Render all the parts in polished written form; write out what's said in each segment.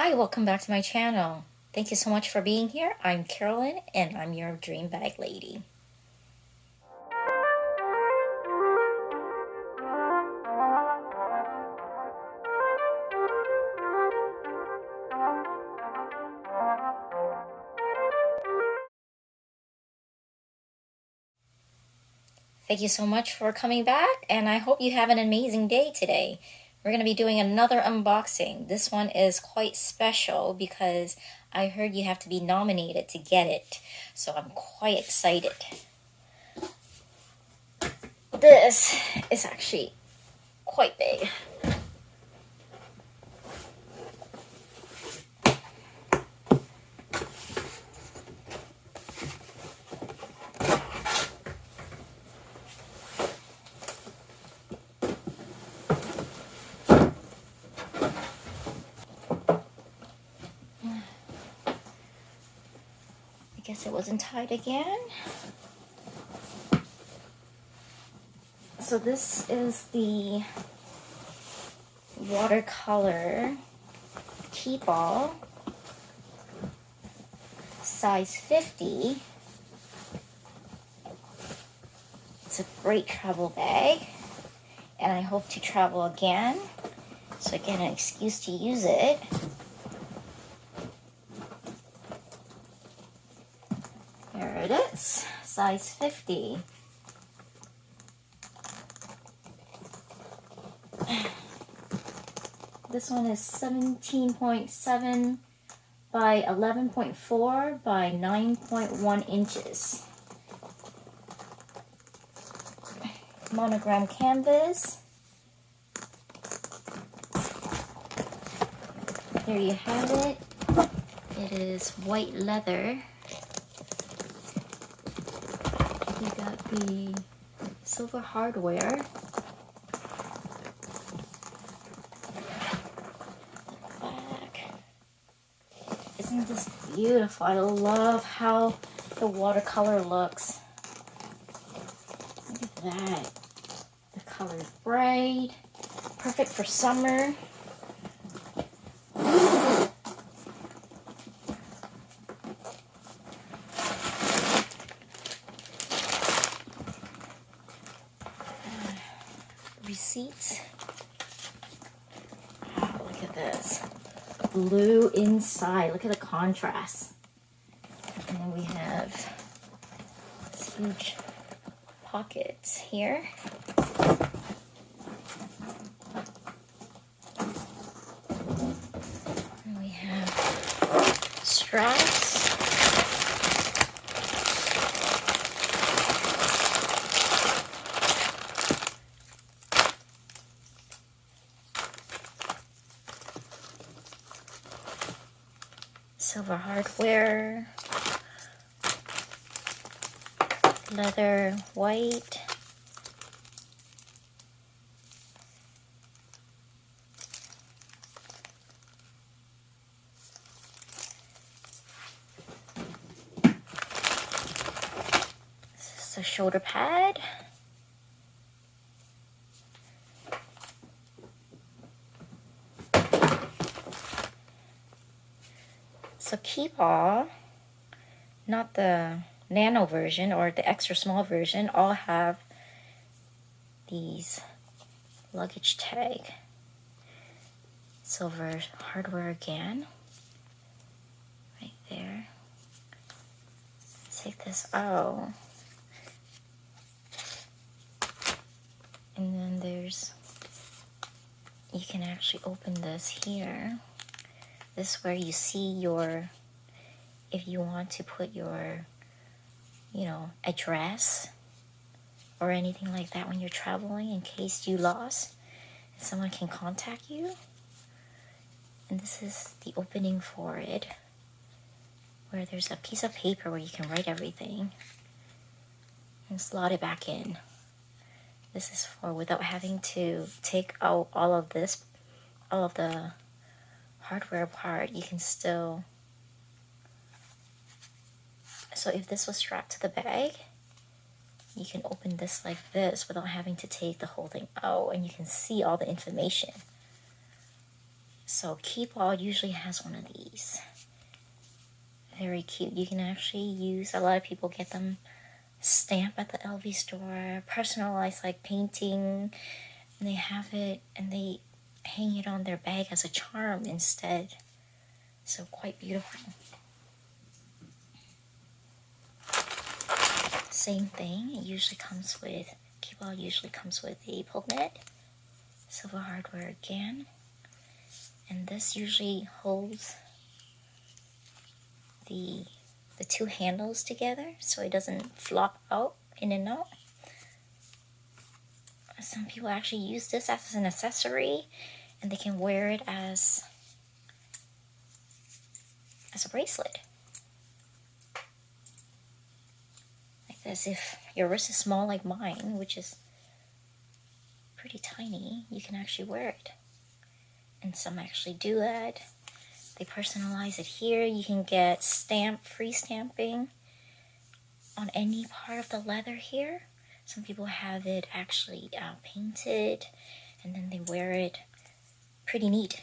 Hi, welcome back to my channel. Thank you so much for being here. I'm Carolyn and I'm your dream bag lady. Thank you so much for coming back, and I hope you have an amazing day today. We're going to be doing another unboxing. This one is quite special because I heard you have to be nominated to get it. So I'm quite excited. This is actually quite big. I guess it wasn't tied again. So this is the Watercolor Keepall, size 50. It's a great travel bag, and I hope to travel again, so I get an excuse to use it. There it is, size 50. This one is 17.7 by 11.4 by 9.1 inches. Monogram canvas. Here you have it. It is white leather. You got the silver hardware. Back. Isn't this beautiful? I love how the watercolor looks. Look at that. The color's bright. Perfect for summer. Receipts. Oh, look at this. Blue inside. Look at the contrast. And then we have this huge pockets here. And we have straps. Silver hardware, leather white, this is a shoulder pad. So Keepall, not the nano version or the extra small version, all have these luggage tag. Silver hardware again, right there. Take this out. And then there's, you can actually open this here. This is where you see your, if you want to put your, address or anything like that when you're traveling in case you lost and someone can contact you. And this is the opening for it, where there's a piece of paper where you can write everything and slot it back in. This is for without having to take out all of this, all of the hardware part, you can still, so if this was strapped to the bag, you can open this like this without having to take the whole thing out, and you can see all the information. So Keepall usually has one of these. Very cute. You can actually use, a lot of people get them stamped at the LV store, personalized like painting, and they have it and they hang it on their bag as a charm instead. So quite beautiful. Same thing, it usually comes with, Keepall usually comes with a pull net, silver hardware again, and this usually holds the two handles together so it doesn't flop out in and out. Some people actually use this as an accessory, and they can wear it as a bracelet. Like this, if your wrist is small like mine, which is pretty tiny, you can actually wear it. And some actually do that. They personalize it here. You can get free stamping on any part of the leather here. Some people have it actually painted, and then they wear it. Pretty neat.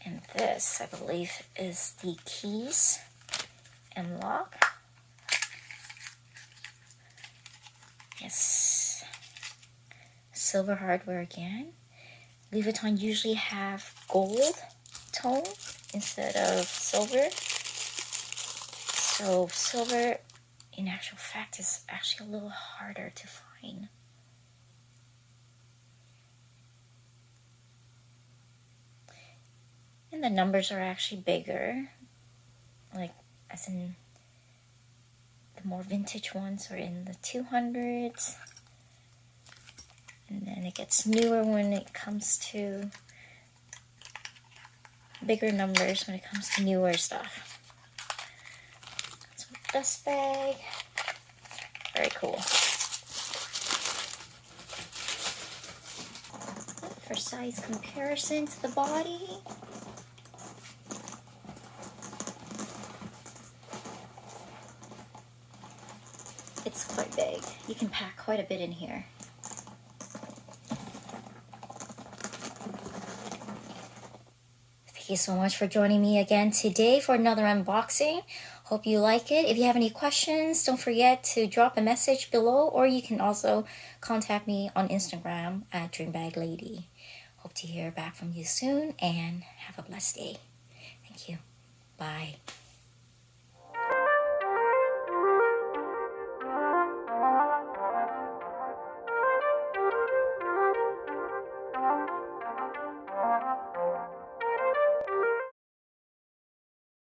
And this, I believe, is the keys and lock. Yes. Silver hardware again. Louis Vuitton usually have gold tone instead of silver. So silver, in actual fact, is actually a little harder to find. And the numbers are actually bigger, like as in the more vintage ones are in the 200s. And then it gets newer when it comes to bigger numbers, when it comes to newer stuff. So dust bag, very cool. For size comparison to the body, it's quite big. You can pack quite a bit in here. Thank you so much for joining me again today for another unboxing. Hope you like it. If you have any questions, don't forget to drop a message below, or you can also contact me on Instagram at DreamBagLady. Hope to hear back from you soon, and have a blessed day. Thank you. Bye.